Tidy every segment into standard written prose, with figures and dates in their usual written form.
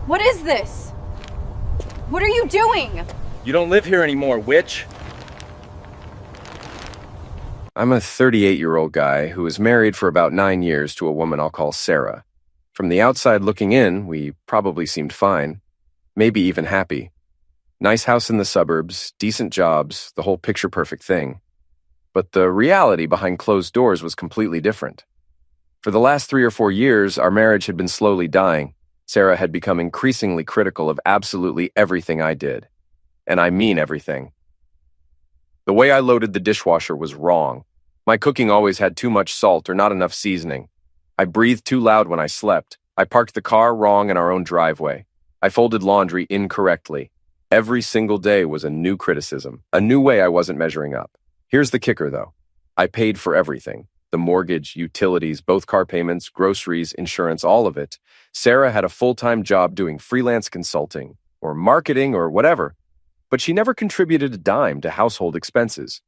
What is this? What are you doing? You don't live here anymore, witch. I'm a 38-year-old guy who was married for about 9 years to a woman I'll call Sarah. From the outside looking in, we probably seemed fine, maybe even happy. Nice house in the suburbs, decent jobs, the whole picture-perfect thing. But the reality behind closed doors was completely different. For the last 3 or 4 years, our marriage had been slowly dying. Sarah had become increasingly critical of absolutely everything I did. And I mean everything. The way I loaded the dishwasher was wrong. My cooking always had too much salt or not enough seasoning. I breathed too loud when I slept. I parked the car wrong in our own driveway. I folded laundry incorrectly. Every single day was a new criticism, a new way I wasn't measuring up. Here's the kicker, though. I paid for everything. The mortgage, utilities, both car payments, groceries, insurance, all of it. Sarah had a full-time job doing freelance consulting, or marketing, or whatever. But she never contributed a dime to household expenses.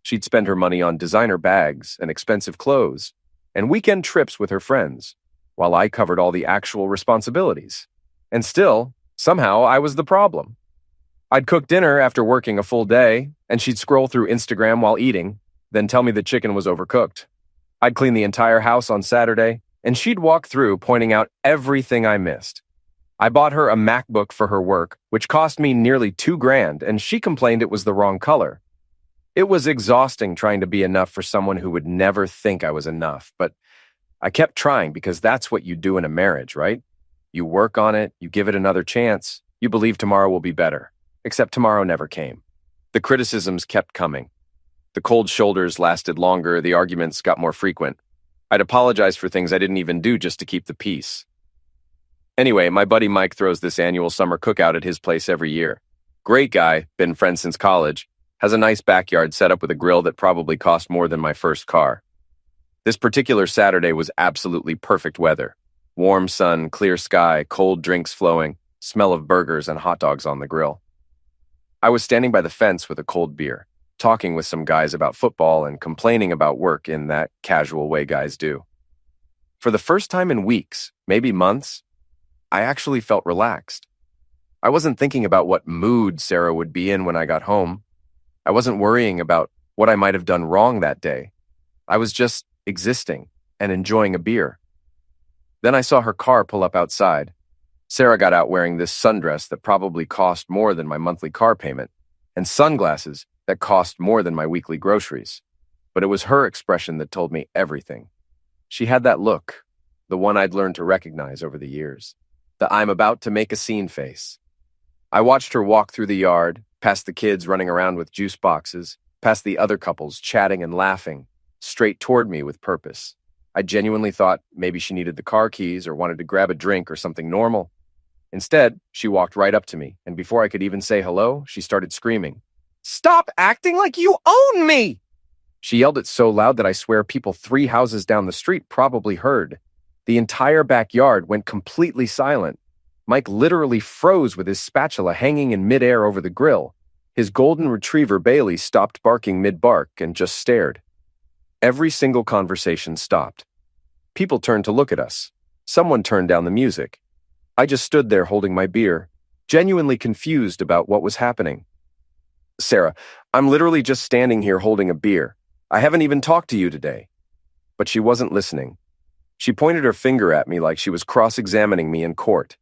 She'd spend her money on designer bags and expensive clothes, and weekend trips with her friends, while I covered all the actual responsibilities. And still, somehow, I was the problem. I'd cook dinner after working a full day, and she'd scroll through Instagram while eating, then tell me the chicken was overcooked. I'd clean the entire house on Saturday, and she'd walk through pointing out everything I missed. I bought her a MacBook for her work, which cost me nearly $2,000, and she complained it was the wrong color. It was exhausting trying to be enough for someone who would never think I was enough, but I kept trying because that's what you do in a marriage, right? You work on it, you give it another chance, you believe tomorrow will be better. Except tomorrow never came. The criticisms kept coming. The cold shoulders lasted longer, the arguments got more frequent. I'd apologize for things I didn't even do just to keep the peace. Anyway, my buddy Mike throws this annual summer cookout at his place every year. Great guy, been friends since college, has a nice backyard set up with a grill that probably cost more than my first car. This particular Saturday was absolutely perfect weather. Warm sun, clear sky, cold drinks flowing, smell of burgers and hot dogs on the grill. I was standing by the fence with a cold beer, talking with some guys about football and complaining about work in that casual way guys do. For the first time in weeks, maybe months, I actually felt relaxed. I wasn't thinking about what mood Sarah would be in when I got home. I wasn't worrying about what I might have done wrong that day. I was just existing and enjoying a beer. Then I saw her car pull up outside. Sarah got out wearing this sundress that probably cost more than my monthly car payment, and sunglasses that cost more than my weekly groceries. But it was her expression that told me everything. She had that look, the one I'd learned to recognize over the years, the I'm about to make a scene face. I watched her walk through the yard, past the kids running around with juice boxes, past the other couples chatting and laughing, straight toward me with purpose. I genuinely thought maybe she needed the car keys or wanted to grab a drink or something normal. Instead, she walked right up to me, and before I could even say hello, she started screaming, "Stop acting like you own me!" She yelled it so loud that I swear people 3 houses down the street probably heard. The entire backyard went completely silent. Mike literally froze with his spatula hanging in midair over the grill. His golden retriever Bailey stopped barking mid-bark and just stared. Every single conversation stopped. People turned to look at us. Someone turned down the music. I just stood there holding my beer, genuinely confused about what was happening. "Sarah, I'm literally just standing here holding a beer. I haven't even talked to you today." But she wasn't listening. She pointed her finger at me like she was cross-examining me in court.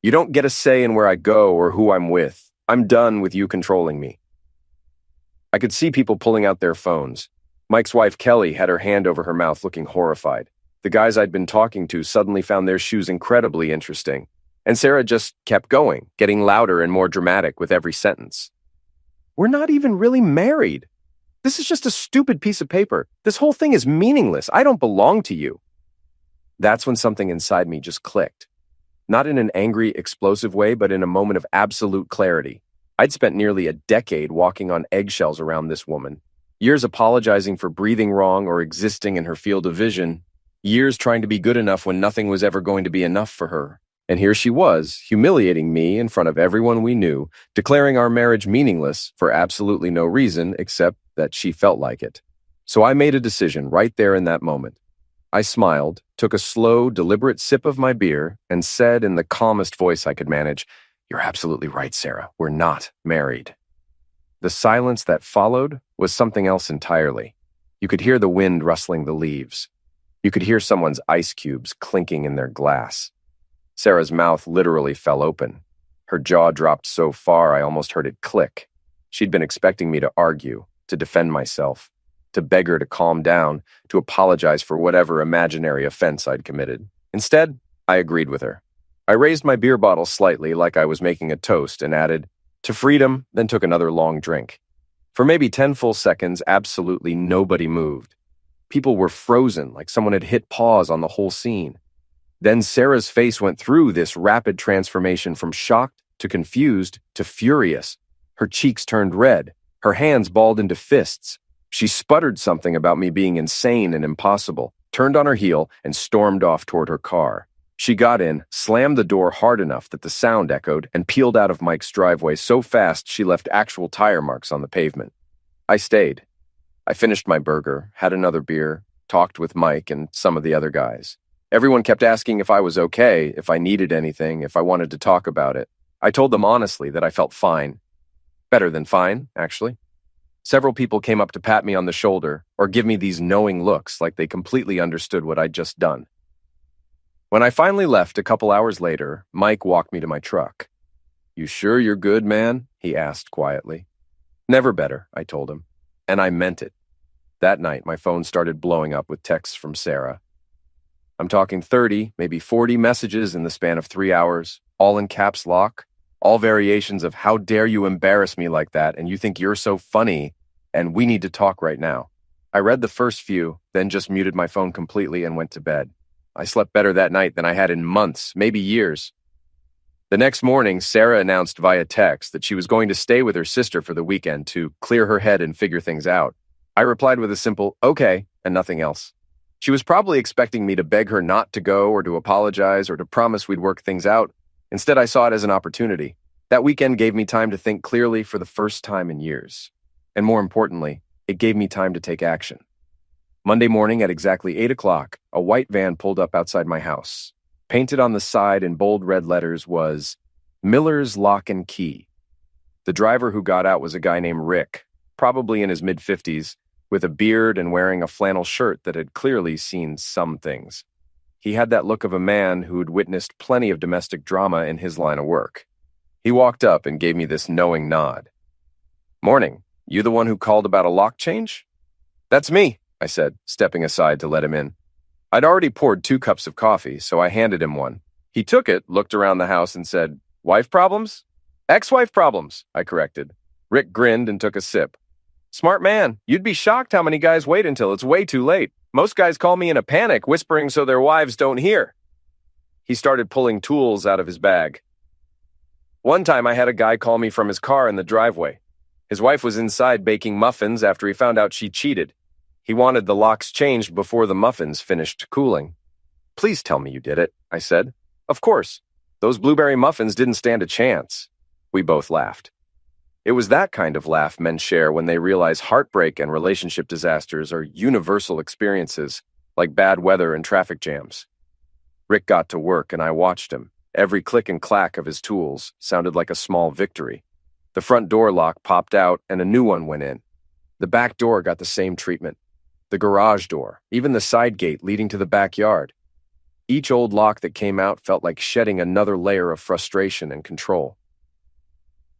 "You don't get a say in where I go or who I'm with. I'm done with you controlling me." I could see people pulling out their phones. Mike's wife, Kelly, had her hand over her mouth looking horrified. The guys I'd been talking to suddenly found their shoes incredibly interesting. And Sarah just kept going, getting louder and more dramatic with every sentence. "We're not even really married. This is just a stupid piece of paper. This whole thing is meaningless. I don't belong to you." That's when something inside me just clicked. Not in an angry, explosive way, but in a moment of absolute clarity. I'd spent nearly a decade walking on eggshells around this woman. Years apologizing for breathing wrong or existing in her field of vision. Years trying to be good enough when nothing was ever going to be enough for her. And here she was, humiliating me in front of everyone we knew, declaring our marriage meaningless for absolutely no reason except that she felt like it. So I made a decision right there in that moment. I smiled, took a slow, deliberate sip of my beer, and said in the calmest voice I could manage, "You're absolutely right, Sarah. We're not married." The silence that followed was something else entirely. You could hear the wind rustling the leaves. You could hear someone's ice cubes clinking in their glass. Sarah's mouth literally fell open. Her jaw dropped so far I almost heard it click. She'd been expecting me to argue, to defend myself, to beg her to calm down, to apologize for whatever imaginary offense I'd committed. Instead, I agreed with her. I raised my beer bottle slightly like I was making a toast and added, "To freedom," then took another long drink. For maybe 10 full seconds, absolutely nobody moved. People were frozen, like someone had hit pause on the whole scene. Then Sarah's face went through this rapid transformation from shocked to confused to furious. Her cheeks turned red, her hands balled into fists. She sputtered something about me being insane and impossible, turned on her heel, and stormed off toward her car. She got in, slammed the door hard enough that the sound echoed, and peeled out of Mike's driveway so fast she left actual tire marks on the pavement. I stayed. I finished my burger, had another beer, talked with Mike and some of the other guys. Everyone kept asking if I was okay, if I needed anything, if I wanted to talk about it. I told them honestly that I felt fine. Better than fine, actually. Several people came up to pat me on the shoulder or give me these knowing looks like they completely understood what I'd just done. When I finally left a couple hours later, Mike walked me to my truck. "You sure you're good, man?" he asked quietly. "Never better," I told him. And I meant it. That night, my phone started blowing up with texts from Sarah. I'm talking 30, maybe 40 messages in the span of 3 hours, all in caps lock, all variations of "how dare you embarrass me like that, and you think you're so funny, and we need to talk right now." I read the first few, then just muted my phone completely and went to bed. I slept better that night than I had in months, maybe years. The next morning, Sarah announced via text that she was going to stay with her sister for the weekend to clear her head and figure things out. I replied with a simple "okay" and nothing else. She was probably expecting me to beg her not to go or to apologize or to promise we'd work things out. Instead, I saw it as an opportunity. That weekend gave me time to think clearly for the first time in years. And more importantly, it gave me time to take action. Monday morning at exactly 8 o'clock, a white van pulled up outside my house. Painted on the side in bold red letters was Miller's Lock and Key. The driver who got out was a guy named Rick, probably in his mid-50s, with a beard and wearing a flannel shirt that had clearly seen some things. He had that look of a man who had witnessed plenty of domestic drama in his line of work. He walked up and gave me this knowing nod. "Morning. You the one who called about a lock change?" "That's me," I said, stepping aside to let him in. I'd already poured 2 cups of coffee, so I handed him one. He took it, looked around the house, and said, "Wife problems?" "Ex-wife problems," I corrected. Rick grinned and took a sip. "Smart man. You'd be shocked how many guys wait until it's way too late. Most guys call me in a panic, whispering so their wives don't hear." He started pulling tools out of his bag. "One time I had a guy call me from his car in the driveway. His wife was inside baking muffins after he found out she cheated. He wanted the locks changed before the muffins finished cooling." "Please tell me you did it," I said. "Of course. Those blueberry muffins didn't stand a chance." We both laughed. It was that kind of laugh men share when they realize heartbreak and relationship disasters are universal experiences, like bad weather and traffic jams. Rick got to work and I watched him. Every click and clack of his tools sounded like a small victory. The front door lock popped out and a new one went in. The back door got the same treatment. The garage door, even the side gate leading to the backyard. Each old lock that came out felt like shedding another layer of frustration and control.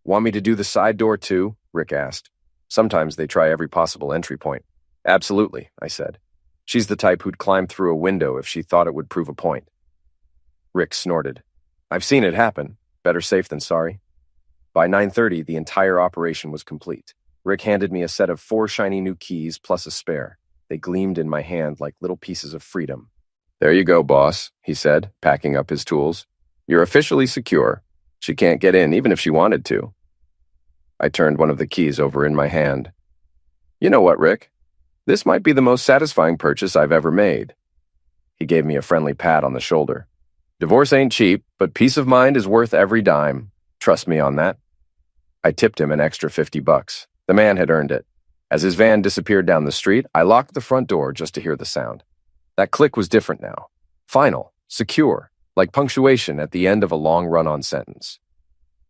"Want me to do the side door too?" Rick asked. Sometimes they try every possible entry point. "Absolutely," I said. She's the type who'd climb through a window if she thought it would prove a point. Rick snorted. "I've seen it happen. Better safe than sorry." By 9:30, the entire operation was complete. Rick handed me a set of 4 shiny new keys plus a spare. They gleamed in my hand like little pieces of freedom. "There you go, boss," he said, packing up his tools. "You're officially secure. She can't get in even if she wanted to." I turned one of the keys over in my hand. "You know what, Rick? This might be the most satisfying purchase I've ever made." He gave me a friendly pat on the shoulder. "Divorce ain't cheap, but peace of mind is worth every dime. Trust me on that." I tipped him an extra $50. The man had earned it. As his van disappeared down the street, I locked the front door just to hear the sound. That click was different now. Final, secure, like punctuation at the end of a long run-on sentence.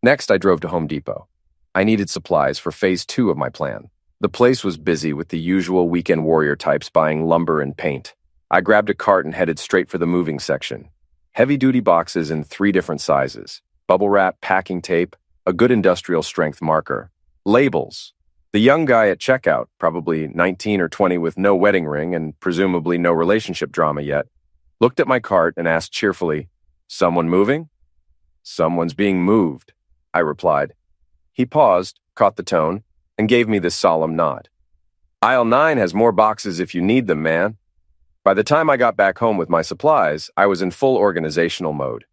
Next, I drove to Home Depot. I needed supplies for phase 2 of my plan. The place was busy with the usual weekend warrior types buying lumber and paint. I grabbed a cart and headed straight for the moving section. Heavy-duty boxes in 3 different sizes. Bubble wrap, packing tape, a good industrial strength marker. Labels. The young guy at checkout, probably 19 or 20 with no wedding ring and presumably no relationship drama yet, looked at my cart and asked cheerfully, "Someone moving?" "Someone's being moved," I replied. He paused, caught the tone, and gave me this solemn nod. "Aisle 9 has more boxes if you need them, man." By the time I got back home with my supplies, I was in full organizational mode.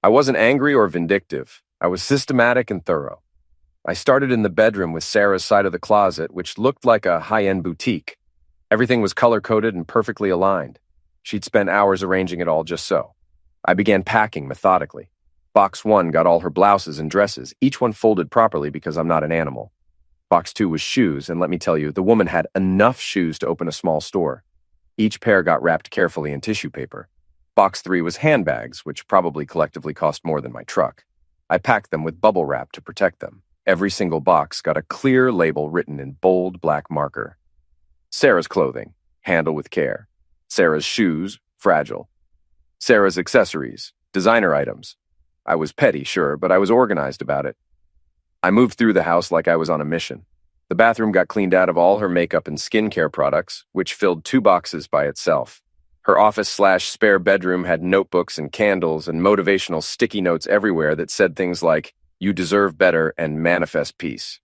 I wasn't angry or vindictive. I was systematic and thorough. I started in the bedroom with Sarah's side of the closet, which looked like a high-end boutique. Everything was color-coded and perfectly aligned. She'd spent hours arranging it all just so. I began packing methodically. Box 1 got all her blouses and dresses, each one folded properly because I'm not an animal. Box 2 was shoes, and let me tell you, the woman had enough shoes to open a small store. Each pair got wrapped carefully in tissue paper. Box 3 was handbags, which probably collectively cost more than my truck. I packed them with bubble wrap to protect them. Every single box got a clear label written in bold black marker. Sarah's clothing, handle with care. Sarah's shoes, fragile. Sarah's accessories, designer items. I was petty, sure, but I was organized about it. I moved through the house like I was on a mission. The bathroom got cleaned out of all her makeup and skincare products, which filled 2 boxes by itself. Her office/spare bedroom had notebooks and candles and motivational sticky notes everywhere that said things like, "You deserve better," and "manifest peace."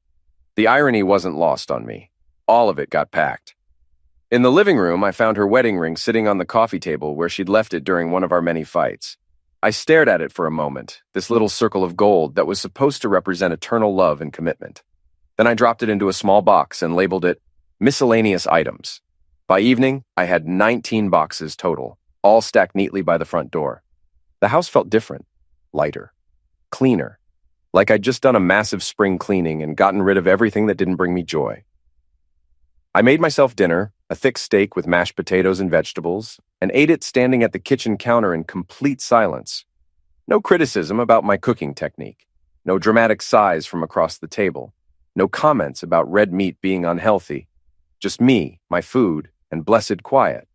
The irony wasn't lost on me. All of it got packed. In the living room, I found her wedding ring sitting on the coffee table where she'd left it during one of our many fights. I stared at it for a moment, this little circle of gold that was supposed to represent eternal love and commitment. Then I dropped it into a small box and labeled it miscellaneous items. By evening, I had 19 boxes total, all stacked neatly by the front door. The house felt different, lighter, cleaner, like I'd just done a massive spring cleaning and gotten rid of everything that didn't bring me joy. I made myself dinner, a thick steak with mashed potatoes and vegetables, and ate it standing at the kitchen counter in complete silence. No criticism about my cooking technique, no dramatic sighs from across the table, no comments about red meat being unhealthy, just me, my food, and blessed quiet.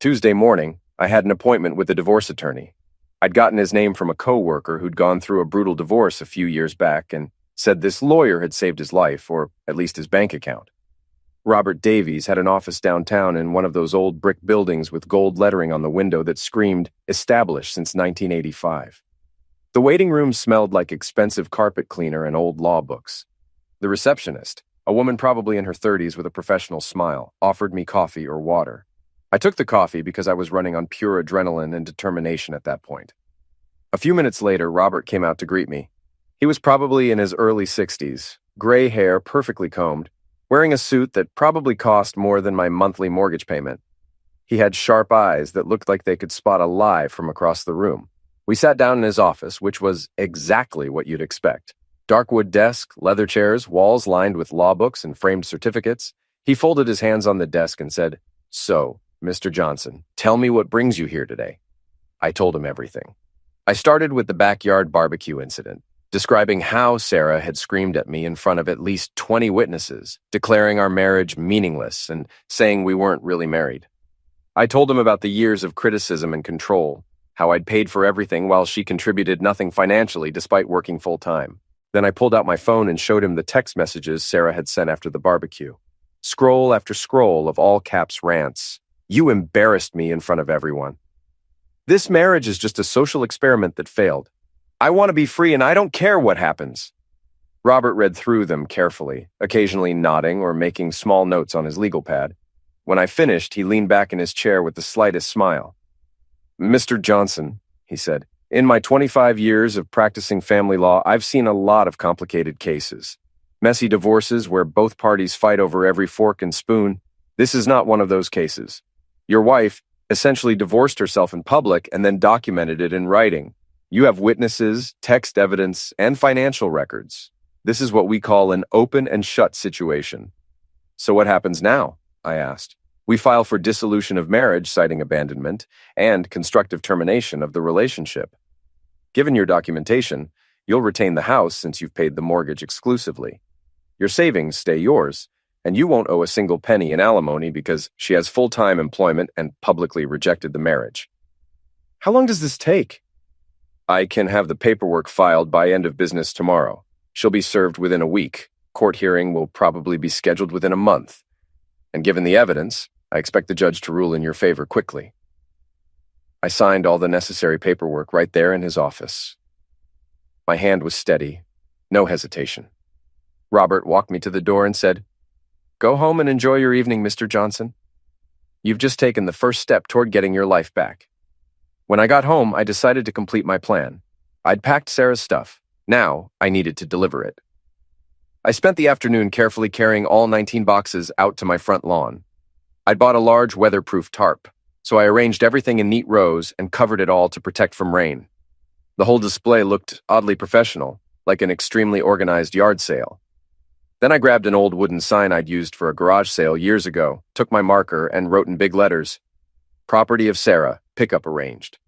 Tuesday morning, I had an appointment with a divorce attorney. I'd gotten his name from a coworker who'd gone through a brutal divorce a few years back and said this lawyer had saved his life, or at least his bank account. Robert Davies had an office downtown in one of those old brick buildings with gold lettering on the window that screamed, "Established since 1985. The waiting room smelled like expensive carpet cleaner and old law books. The receptionist, a woman probably in her 30s with a professional smile, offered me coffee or water. I took the coffee because I was running on pure adrenaline and determination at that point. A few minutes later, Robert came out to greet me. He was probably in his early 60s, gray hair perfectly combed, wearing a suit that probably cost more than my monthly mortgage payment. He had sharp eyes that looked like they could spot a lie from across the room. We sat down in his office, which was exactly what you'd expect. Dark wood desk, leather chairs, walls lined with law books and framed certificates. He folded his hands on the desk and said, "So, Mr. Johnson, tell me what brings you here today." I told him everything. I started with the backyard barbecue incident, describing how Sarah had screamed at me in front of at least 20 witnesses, declaring our marriage meaningless and saying we weren't really married. I told him about the years of criticism and control, how I'd paid for everything while she contributed nothing financially despite working full-time. Then I pulled out my phone and showed him the text messages Sarah had sent after the barbecue. Scroll after scroll of all caps rants. "You embarrassed me in front of everyone. This marriage is just a social experiment that failed. I want to be free and I don't care what happens." Robert read through them carefully, occasionally nodding or making small notes on his legal pad. When I finished, he leaned back in his chair with the slightest smile. "Mr. Johnson," he said, "in my 25 years of practicing family law, I've seen a lot of complicated cases. Messy divorces where both parties fight over every fork and spoon. This is not one of those cases. Your wife essentially divorced herself in public and then documented it in writing. You have witnesses, text evidence, and financial records. This is what we call an open and shut situation." "So what happens now?" I asked. We file for dissolution of marriage, citing abandonment, and constructive termination of the relationship. Given your documentation, you'll retain the house since you've paid the mortgage exclusively. Your savings stay yours, and you won't owe a single penny in alimony because she has full-time employment and publicly rejected the marriage. How long does this take? I can have the paperwork filed by end of business tomorrow. She'll be served within a week. Court hearing will probably be scheduled within a month. And given the evidence, I expect the judge to rule in your favor quickly. I signed all the necessary paperwork right there in his office. My hand was steady, no hesitation. Robert walked me to the door and said, "Go home and enjoy your evening, Mr. Johnson. You've just taken the first step toward getting your life back." When I got home, I decided to complete my plan. I'd packed Sarah's stuff. Now, I needed to deliver it. I spent the afternoon carefully carrying all 19 boxes out to my front lawn. I'd bought a large weatherproof tarp, so I arranged everything in neat rows and covered it all to protect from rain. The whole display looked oddly professional, like an extremely organized yard sale. Then I grabbed an old wooden sign I'd used for a garage sale years ago, took my marker, and wrote in big letters, "Property of Sarah, pickup arranged."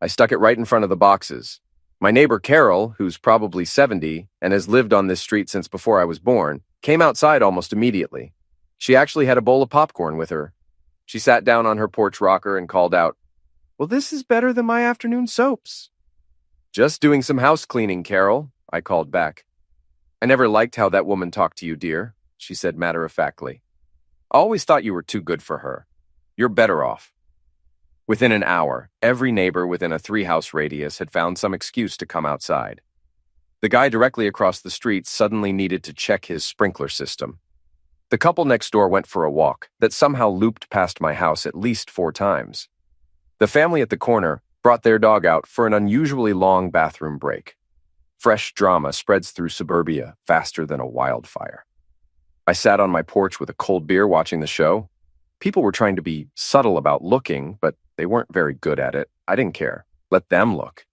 I stuck it right in front of the boxes. My neighbor Carol, who's probably 70 and has lived on this street since before I was born, came outside almost immediately. She actually had a bowl of popcorn with her. She sat down on her porch rocker and called out, "Well, this is better than my afternoon soaps." "Just doing some house cleaning, Carol," I called back. "I never liked how that woman talked to you, dear," she said matter-of-factly. "I always thought you were too good for her. You're better off." Within an hour, every neighbor within a 3-house radius had found some excuse to come outside. The guy directly across the street suddenly needed to check his sprinkler system. The couple next door went for a walk that somehow looped past my house at least 4 times. The family at the corner brought their dog out for an unusually long bathroom break. Fresh drama spreads through suburbia faster than a wildfire. I sat on my porch with a cold beer watching the show. People were trying to be subtle about looking, but they weren't very good at it. I didn't care. Let them look.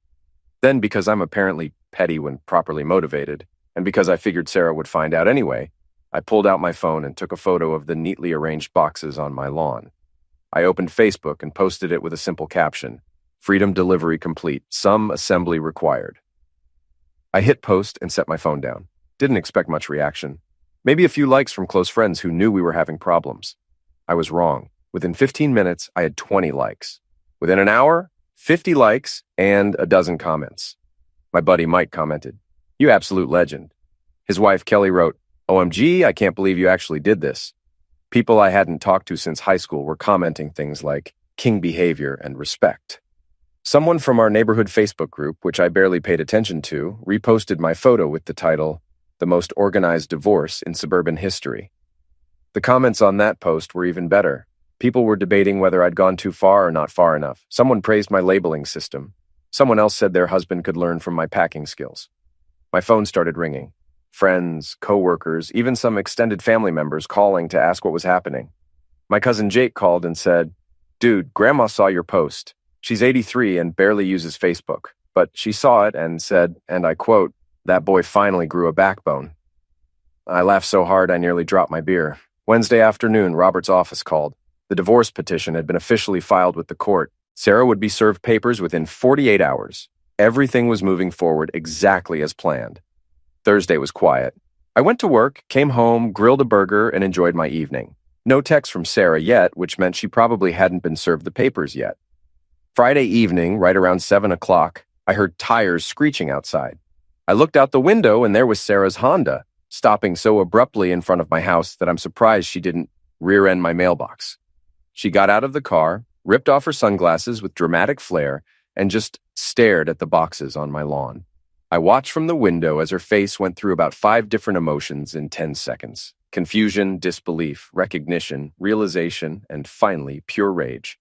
Then, because I'm apparently petty when properly motivated, and because I figured Sarah would find out anyway, I pulled out my phone and took a photo of the neatly arranged boxes on my lawn. I opened Facebook and posted it with a simple caption, "Freedom delivery complete. Some assembly required." I hit post and set my phone down. Didn't expect much reaction. Maybe a few likes from close friends who knew we were having problems. I was wrong. Within 15 minutes, I had 20 likes. Within an hour, 50 likes and a dozen comments. My buddy Mike commented, "You absolute legend." His wife Kelly wrote, "OMG, I can't believe you actually did this." People I hadn't talked to since high school were commenting things like king behavior and respect. Someone from our neighborhood Facebook group, which I barely paid attention to, reposted my photo with the title, "The Most Organized Divorce in Suburban History." The comments on that post were even better. People were debating whether I'd gone too far or not far enough. Someone praised my labeling system. Someone else said their husband could learn from my packing skills. My phone started ringing. Friends, coworkers, even some extended family members calling to ask what was happening. My cousin Jake called and said, "Dude, Grandma saw your post. She's 83 and barely uses Facebook, but she saw it and said, and I quote, 'That boy finally grew a backbone.'" I laughed so hard I nearly dropped my beer. Wednesday afternoon, Robert's office called. The divorce petition had been officially filed with the court. Sarah would be served papers within 48 hours. Everything was moving forward exactly as planned. Thursday was quiet. I went to work, came home, grilled a burger, and enjoyed my evening. No text from Sarah yet, which meant she probably hadn't been served the papers yet. Friday evening, right around 7 o'clock, I heard tires screeching outside. I looked out the window and there was Sarah's Honda, stopping so abruptly in front of my house that I'm surprised she didn't rear-end my mailbox. She got out of the car, ripped off her sunglasses with dramatic flair, and just stared at the boxes on my lawn. I watched from the window as her face went through about 5 different emotions in 10 seconds. Confusion, disbelief, recognition, realization, and finally, pure rage.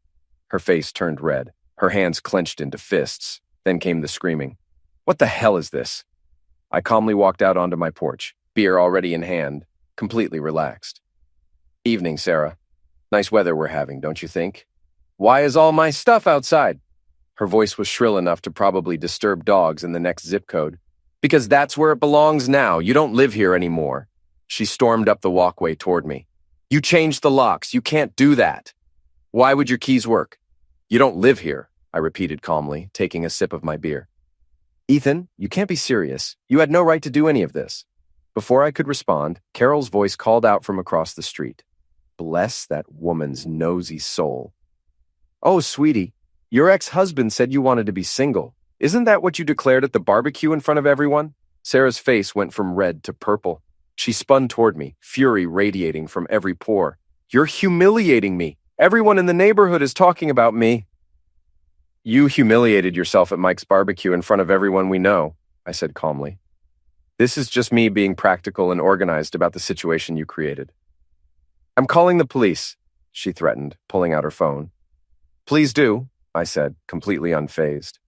Her face turned red. Her hands clenched into fists. Then came the screaming. "What the hell is this?" I calmly walked out onto my porch, beer already in hand, completely relaxed. "Evening, Sarah. Nice weather we're having, don't you think?" "Why is all my stuff outside?" Her voice was shrill enough to probably disturb dogs in the next zip code. "Because that's where it belongs now. You don't live here anymore." She stormed up the walkway toward me. You changed the locks. You can't do that. Why would your keys work? You don't live here, I repeated calmly, taking a sip of my beer. Ethan, you can't be serious. You had no right to do any of this. Before I could respond, Carol's voice called out from across the street. Bless that woman's nosy soul. Oh, sweetie, your ex-husband said you wanted to be single. Isn't that what you declared at the barbecue in front of everyone? Sarah's face went from red to purple. She spun toward me, fury radiating from every pore. You're humiliating me. Everyone in the neighborhood is talking about me. You humiliated yourself at Mike's barbecue in front of everyone we know, I said calmly. This is just me being practical and organized about the situation you created. I'm calling the police, she threatened, pulling out her phone. Please do, I said, completely unfazed.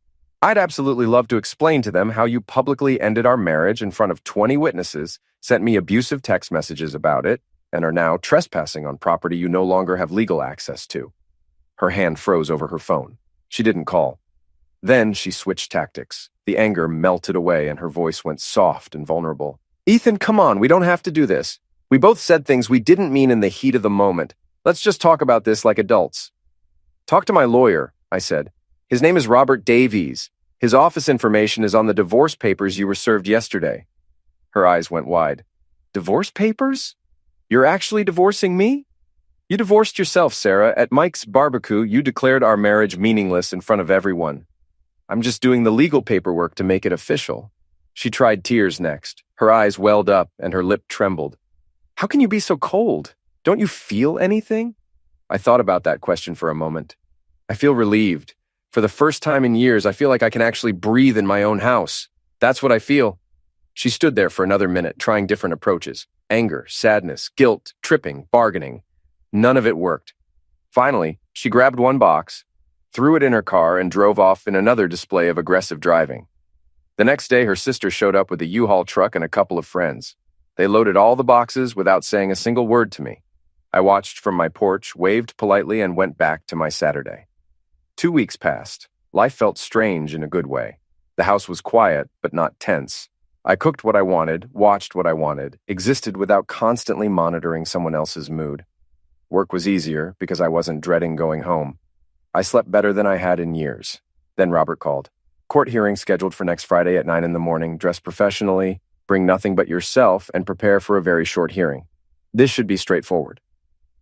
I'd absolutely love to explain to them how you publicly ended our marriage in front of 20 witnesses, sent me abusive text messages about it, and are now trespassing on property you no longer have legal access to. Her hand froze over her phone. She didn't call. Then she switched tactics. The anger melted away and her voice went soft and vulnerable. Ethan, come on, we don't have to do this. We both said things we didn't mean in the heat of the moment. Let's just talk about this like adults. Talk to my lawyer, I said. His name is Robert Davies. His office information is on the divorce papers you were served yesterday. Her eyes went wide. Divorce papers? You're actually divorcing me? You divorced yourself, Sarah. At Mike's barbecue, you declared our marriage meaningless in front of everyone. I'm just doing the legal paperwork to make it official. She tried tears next. Her eyes welled up and her lip trembled. How can you be so cold? Don't you feel anything? I thought about that question for a moment. I feel relieved. For the first time in years, I feel like I can actually breathe in my own house. That's what I feel. She stood there for another minute, trying different approaches. Anger, sadness, guilt, tripping, bargaining. None of it worked. Finally, she grabbed one box, threw it in her car, and drove off in another display of aggressive driving. The next day, her sister showed up with a U-Haul truck and a couple of friends. They loaded all the boxes without saying a single word to me. I watched from my porch, waved politely, and went back to my Saturday. 2 weeks passed. Life felt strange in a good way. The house was quiet, but not tense. I cooked what I wanted, watched what I wanted, existed without constantly monitoring someone else's mood. Work was easier because I wasn't dreading going home. I slept better than I had in years. Then Robert called. Court hearing scheduled for next Friday at 9 a.m. Dress professionally, bring nothing but yourself, and prepare for a very short hearing. This should be straightforward.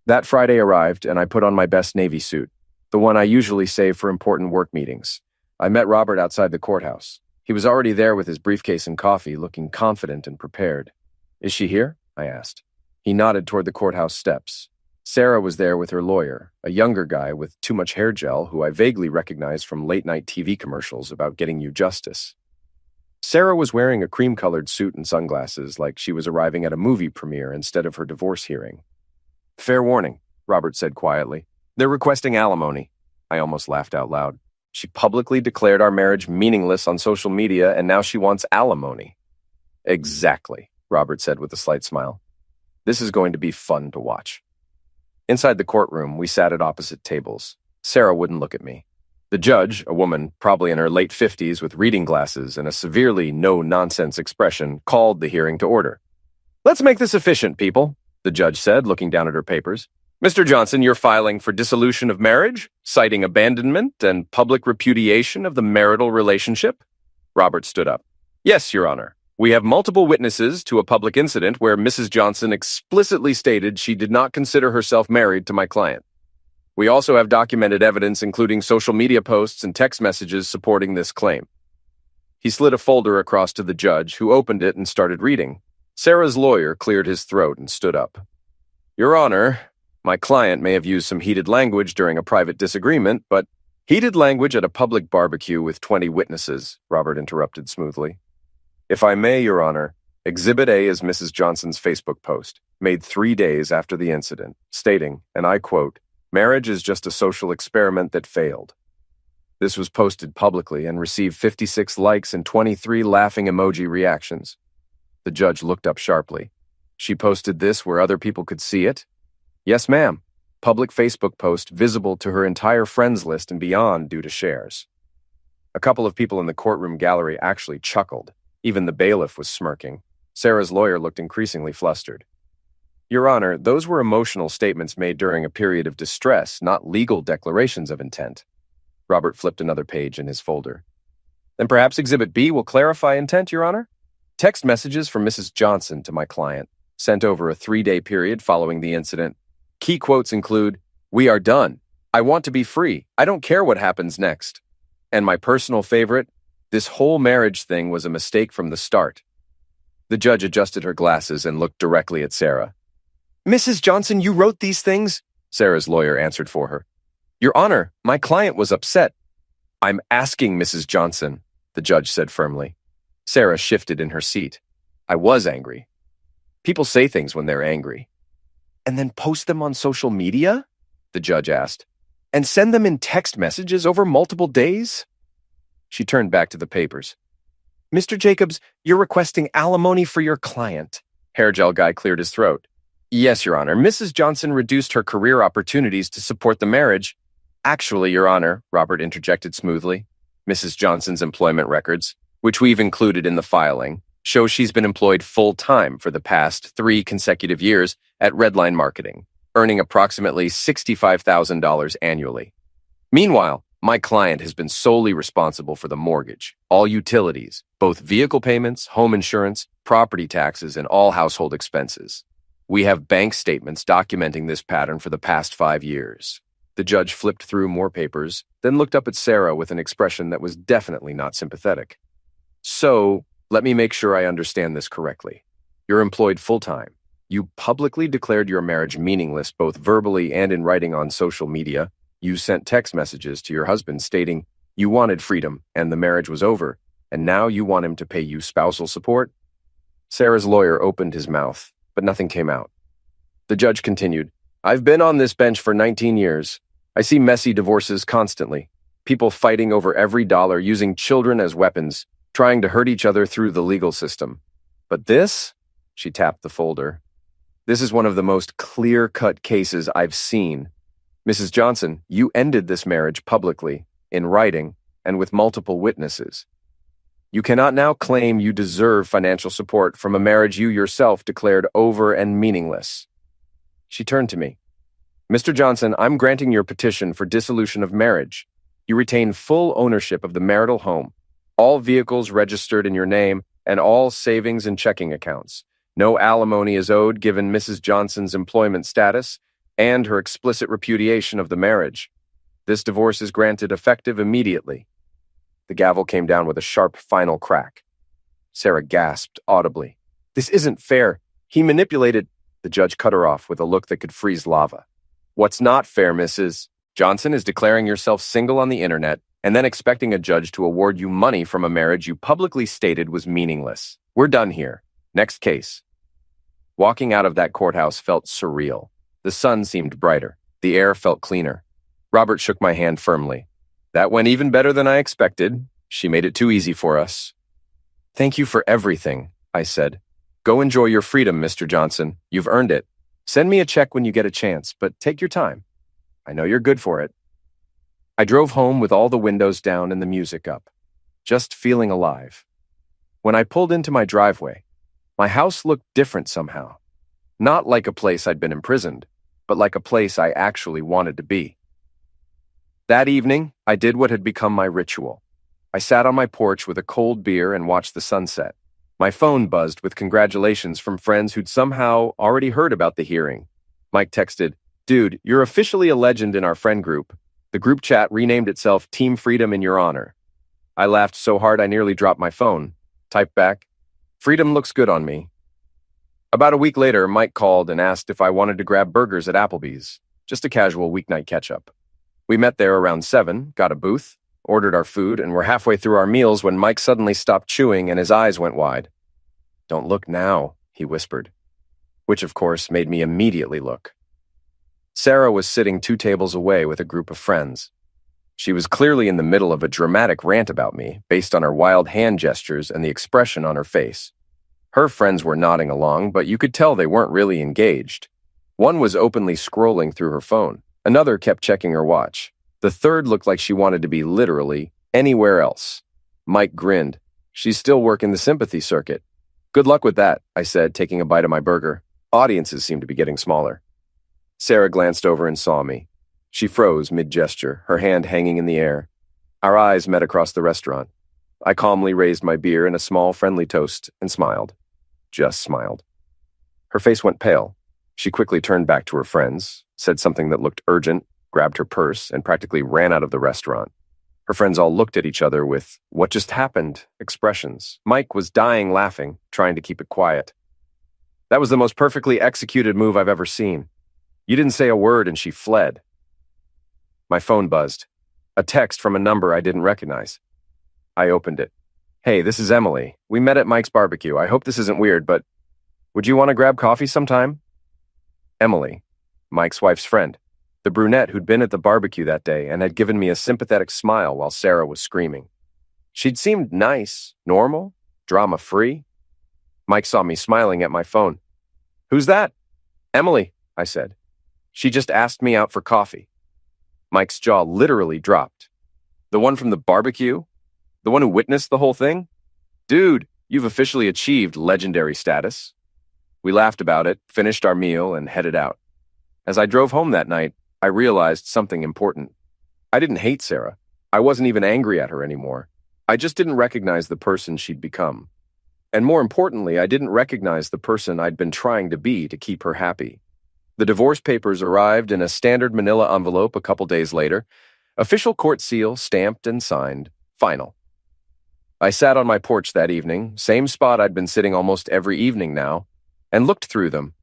That Friday arrived, and I put on my best Navy suit, the one I usually save for important work meetings. I met Robert outside the courthouse. He was already there with his briefcase and coffee, looking confident and prepared. Is she here? I asked. He nodded toward the courthouse steps. Sarah was there with her lawyer, a younger guy with too much hair gel who I vaguely recognized from late-night TV commercials about getting you justice. Sarah was wearing a cream-colored suit and sunglasses like she was arriving at a movie premiere instead of her divorce hearing. Fair warning, Robert said quietly. They're requesting alimony. I almost laughed out loud. She publicly declared our marriage meaningless on social media, and now she wants alimony. Exactly, Robert said with a slight smile. This is going to be fun to watch. Inside the courtroom, we sat at opposite tables. Sarah wouldn't look at me. The judge, a woman probably in her late 50s with reading glasses and a severely no-nonsense expression, called the hearing to order. Let's make this efficient, people, the judge said, looking down at her papers. Mr. Johnson, you're filing for dissolution of marriage, citing abandonment and public repudiation of the marital relationship? Robert stood up. Yes, Your Honor. We have multiple witnesses to a public incident where Mrs. Johnson explicitly stated she did not consider herself married to my client. We also have documented evidence including social media posts and text messages supporting this claim. He slid a folder across to the judge, who opened it and started reading. Sarah's lawyer cleared his throat and stood up. Your Honor, my client may have used some heated language during a private disagreement, but heated language at a public barbecue with 20 witnesses, Robert interrupted smoothly. If I may, Your Honor, Exhibit A is Mrs. Johnson's Facebook post, made 3 days after the incident, stating, and I quote, "Marriage is just a social experiment that failed." This was posted publicly and received 56 likes and 23 laughing emoji reactions. The judge looked up sharply. She posted this where other people could see it? Yes, ma'am. Public Facebook post visible to her entire friends list and beyond due to shares. A couple of people in the courtroom gallery actually chuckled. Even the bailiff was smirking. Sarah's lawyer looked increasingly flustered. Your Honor, those were emotional statements made during a period of distress, not legal declarations of intent. Robert flipped another page in his folder. Then perhaps Exhibit B will clarify intent, Your Honor? Text messages from Mrs. Johnson to my client, sent over a 3-day period following the incident. Key quotes include, "We are done. I want to be free. I don't care what happens next." And my personal favorite, "This whole marriage thing was a mistake from the start." The judge adjusted her glasses and looked directly at Sarah. "Mrs. Johnson, you wrote these things?" Sarah's lawyer answered for her. "Your Honor, my client was upset." "I'm asking Mrs. Johnson," the judge said firmly. Sarah shifted in her seat. "I was angry. People say things when they're angry." "And then post them on social media?" the judge asked. "And send them in text messages over multiple days?" She turned back to the papers. "Mr. Jacobs, you're requesting alimony for your client." Hair gel guy cleared his throat. "Yes, Your Honor. Mrs. Johnson reduced her career opportunities to support the marriage." "Actually, Your Honor," Robert interjected smoothly, "Mrs. Johnson's employment records, which we've included in the filing, show she's been employed full-time for the past 3 consecutive years at Redline Marketing, earning approximately $65,000 annually. Meanwhile, my client has been solely responsible for the mortgage, all utilities, both vehicle payments, home insurance, property taxes, and all household expenses. We have bank statements documenting this pattern for the past 5 years." The judge flipped through more papers, then looked up at Sarah with an expression that was definitely not sympathetic. "So, let me make sure I understand this correctly. You're employed full-time. You publicly declared your marriage meaningless both verbally and in writing on social media. You sent text messages to your husband stating you wanted freedom and the marriage was over, and now you want him to pay you spousal support?" Sarah's lawyer opened his mouth, but nothing came out. The judge continued, "I've been on this bench for 19 years. I see messy divorces constantly. People fighting over every dollar, using children as weapons, trying to hurt each other through the legal system. But this," she tapped the folder, "this is one of the most clear-cut cases I've seen. Mrs. Johnson, you ended this marriage publicly, in writing, and with multiple witnesses. You cannot now claim you deserve financial support from a marriage you yourself declared over and meaningless." She turned to me. "Mr. Johnson, I'm granting your petition for dissolution of marriage. You retain full ownership of the marital home, all vehicles registered in your name, and all savings and checking accounts. No alimony is owed given Mrs. Johnson's employment status and her explicit repudiation of the marriage. This divorce is granted effective immediately." The gavel came down with a sharp final crack. Sarah gasped audibly. "This isn't fair. He manipulated—" The judge cut her off with a look that could freeze lava. "What's not fair, Mrs. Johnson, is declaring yourself single on the internet and then expecting a judge to award you money from a marriage you publicly stated was meaningless. We're done here. Next case." Walking out of that courthouse felt surreal. The sun seemed brighter. The air felt cleaner. Robert shook my hand firmly. "That went even better than I expected. She made it too easy for us." "Thank you for everything," I said. "Go enjoy your freedom, Mr. Johnson. You've earned it. Send me a check when you get a chance, but take your time. I know you're good for it." I drove home with all the windows down and the music up, just feeling alive. When I pulled into my driveway, my house looked different somehow. Not like a place I'd been imprisoned, but like a place I actually wanted to be. That evening, I did what had become my ritual. I sat on my porch with a cold beer and watched the sunset. My phone buzzed with congratulations from friends who'd somehow already heard about the hearing. Mike texted, "Dude, you're officially a legend in our friend group. The group chat renamed itself Team Freedom in your honor." I laughed so hard I nearly dropped my phone. Typed back, "Freedom looks good on me." About a week later, Mike called and asked if I wanted to grab burgers at Applebee's, just a casual weeknight catch-up. We met there around 7, got a booth, ordered our food, and were halfway through our meals when Mike suddenly stopped chewing and his eyes went wide. "Don't look now," he whispered, which of course made me immediately look. Sarah was sitting 2 tables away with a group of friends. She was clearly in the middle of a dramatic rant about me, based on her wild hand gestures and the expression on her face. Her friends were nodding along, but you could tell they weren't really engaged. One was openly scrolling through her phone. Another kept checking her watch. The third looked like she wanted to be literally anywhere else. Mike grinned. "She's still working the sympathy circuit." "Good luck with that," I said, taking a bite of my burger. Audiences seemed to be getting smaller. Sarah glanced over and saw me. She froze mid-gesture, her hand hanging in the air. Our eyes met across the restaurant. I calmly raised my beer in a small, friendly toast and smiled. Just smiled. Her face went pale. She quickly turned back to her friends, said something that looked urgent, grabbed her purse, and practically ran out of the restaurant. Her friends all looked at each other with "what just happened" expressions. Mike was dying laughing, trying to keep it quiet. That was the most perfectly executed move I've ever seen. You didn't say a word and she fled. My phone buzzed. A text from a number I didn't recognize. I opened it. "Hey, this is Emily. We met at Mike's barbecue. I hope this isn't weird, but would you want to grab coffee sometime?" Emily, Mike's wife's friend, the brunette who'd been at the barbecue that day and had given me a sympathetic smile while Sarah was screaming. She'd seemed nice, normal, drama-free. Mike saw me smiling at my phone. "Who's that?" "Emily," I said. "She just asked me out for coffee." Mike's jaw literally dropped. "The one from the barbecue? The one who witnessed the whole thing? Dude, you've officially achieved legendary status." We laughed about it, finished our meal, and headed out. As I drove home that night, I realized something important. I didn't hate Sarah. I wasn't even angry at her anymore. I just didn't recognize the person she'd become. And more importantly, I didn't recognize the person I'd been trying to be to keep her happy. The divorce papers arrived in a standard manila envelope a couple days later. Official court seal, stamped and signed. Final. I sat on my porch that evening, same spot I'd been sitting almost every evening now, and looked through them.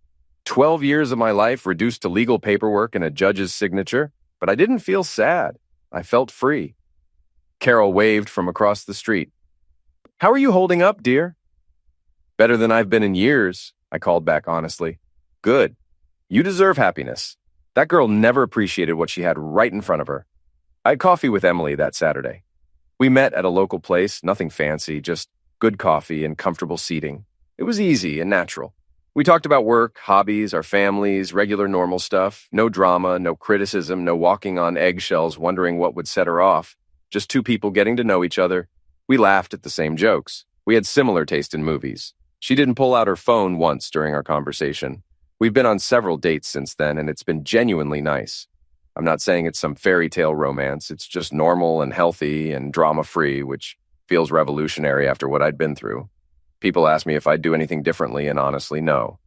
12 years of my life reduced to legal paperwork and a judge's signature, but I didn't feel sad. I felt free. Carol waved from across the street. "How are you holding up, dear?" "Better than I've been in years," I called back honestly. "Good. You deserve happiness." That girl never appreciated what she had right in front of her. I had coffee with Emily that Saturday. We met at a local place, nothing fancy, just good coffee and comfortable seating. It was easy and natural. We talked about work, hobbies, our families, regular normal stuff. No drama, no criticism, no walking on eggshells wondering what would set her off. Just two people getting to know each other. We laughed at the same jokes. We had similar taste in movies. She didn't pull out her phone once during our conversation. We've been on several dates since then, and it's been genuinely nice. I'm not saying it's some fairy tale romance. It's just normal and healthy and drama-free, which feels revolutionary after what I'd been through. People ask me if I'd do anything differently, and honestly, no.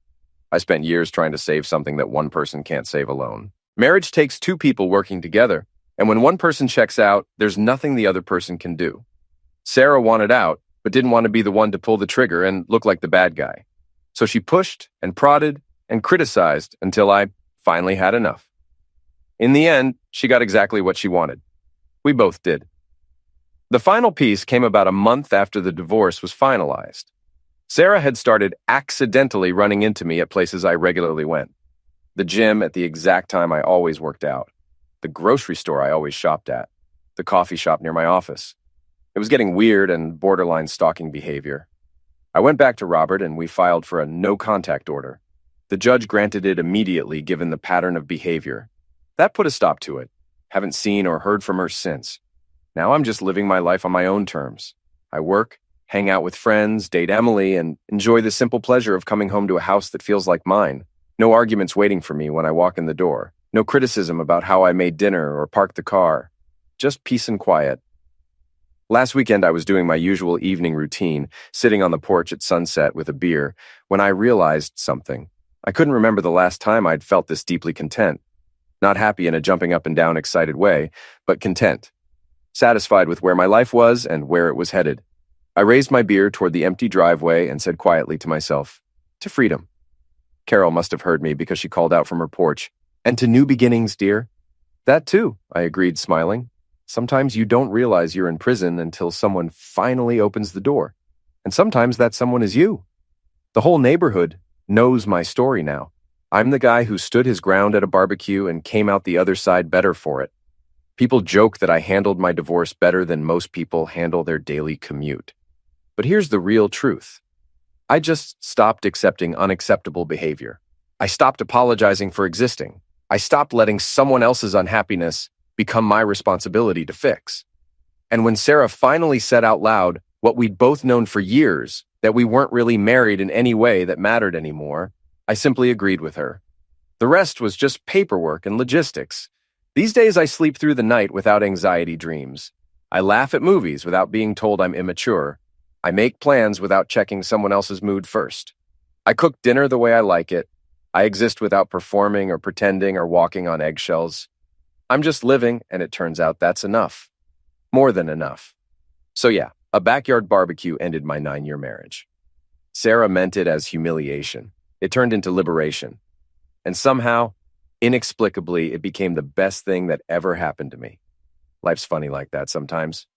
I spent years trying to save something that one person can't save alone. Marriage takes two people working together, and when one person checks out, there's nothing the other person can do. Sarah wanted out, but didn't want to be the one to pull the trigger and look like the bad guy. So she pushed and prodded and criticized until I finally had enough. In the end, she got exactly what she wanted. We both did. The final piece came about a month after the divorce was finalized. Sarah had started accidentally running into me at places I regularly went. The gym at the exact time I always worked out. The grocery store I always shopped at. The coffee shop near my office. It was getting weird and borderline stalking behavior. I went back to Robert and we filed for a no-contact order. The judge granted it immediately given the pattern of behavior. That put a stop to it. Haven't seen or heard from her since. Now I'm just living my life on my own terms. I work, hang out with friends, date Emily, and enjoy the simple pleasure of coming home to a house that feels like mine. No arguments waiting for me when I walk in the door. No criticism about how I made dinner or parked the car. Just peace and quiet. Last weekend I was doing my usual evening routine, sitting on the porch at sunset with a beer, when I realized something. I couldn't remember the last time I'd felt this deeply content. Not happy in a jumping up and down excited way, but content. Satisfied with where my life was and where it was headed. I raised my beer toward the empty driveway and said quietly to myself, "To freedom." Carol must have heard me because she called out from her porch, "And to new beginnings, dear." "That too," I agreed, smiling. Sometimes you don't realize you're in prison until someone finally opens the door. And sometimes that someone is you. The whole neighborhood knows my story now. I'm the guy who stood his ground at a barbecue and came out the other side better for it. People joke that I handled my divorce better than most people handle their daily commute. But here's the real truth. I just stopped accepting unacceptable behavior. I stopped apologizing for existing. I stopped letting someone else's unhappiness become my responsibility to fix. And when Sarah finally said out loud what we'd both known for years, that we weren't really married in any way that mattered anymore, I simply agreed with her. The rest was just paperwork and logistics. These days I sleep through the night without anxiety dreams. I laugh at movies without being told I'm immature. I make plans without checking someone else's mood first. I cook dinner the way I like it. I exist without performing or pretending or walking on eggshells. I'm just living, and it turns out that's enough. More than enough. So yeah, a backyard barbecue ended my 9-year marriage. Sarah meant it as humiliation. It turned into liberation. And somehow, inexplicably, it became the best thing that ever happened to me. Life's funny like that sometimes.